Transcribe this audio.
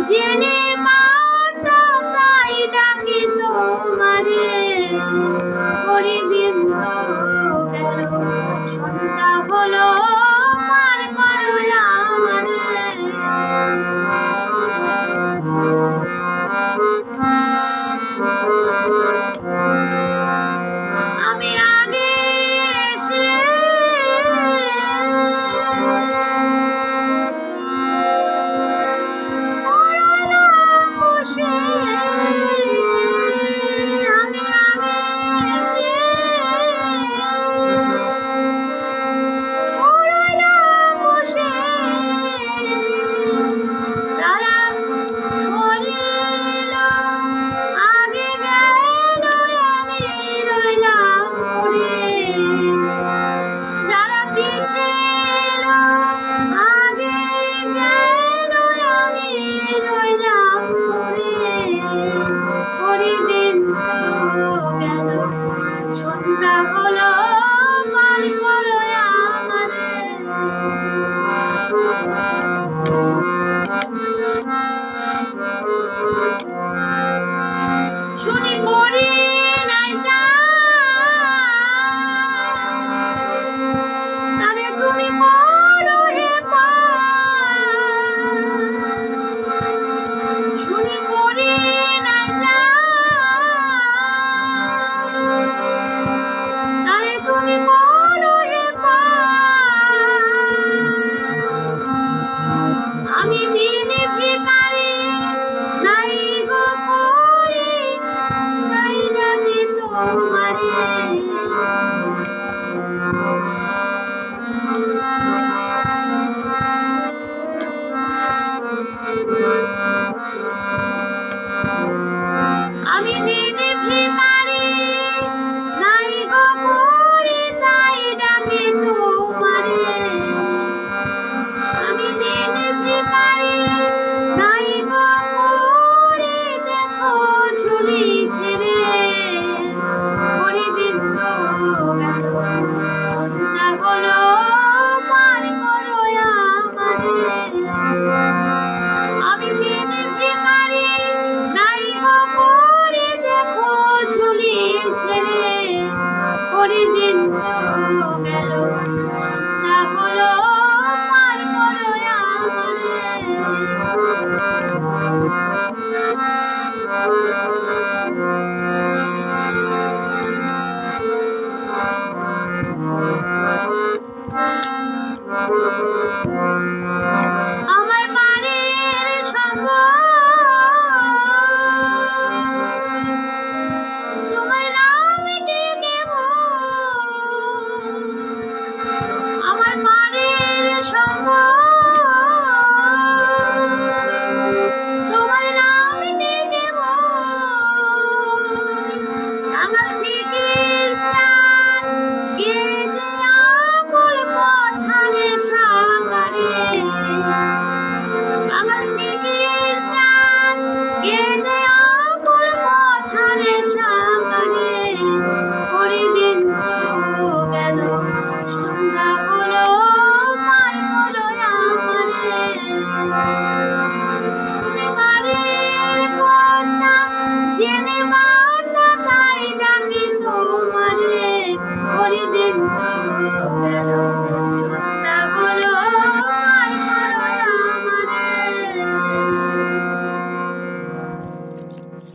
জেনে মাতা তাই ডাকি তোমারে, হরিদিন তো গেল সন্ধ্যা হলো পার করো আমারে। আমি আগে এসে বসে, আমি আগে এসে বসে, তারা মরিল আগে গেল আমি রইলাম পড়ে, যারা পিছে এলো আগে গেল আমি রইলাম পড়ে, হরিদিন তো গেল সন্ধ্যা হলো পার করো আমারে। শুনি করি নাই যা তারে তুমি করো হে পার, শুনি করি নাই যা তারে তুমি করো হে পার। আমি দিন ভিখারি নাই গো করি, তাই ডাকি তোমারে। আমি দিন ভিখারি নাই গো করি, তাই ডাকি তোমারে। আমি দিন ভিখারি নাই গো করি, দেখো ঝুলি ছেড়ে, হরিদিন তো গেল সন্ধ্যা হলো পার করো আমারে। আমি দিন ভিখারি নাই গো করি, দেখো ঝুলি ছেড়ে, হরিদিন তো গেল সন্ধ্যা হলো পার করো আমারে। আমার বাড়ির সঙ্গ তোমার নাম ডেকেব, আমার বাড়ির সঙ্গ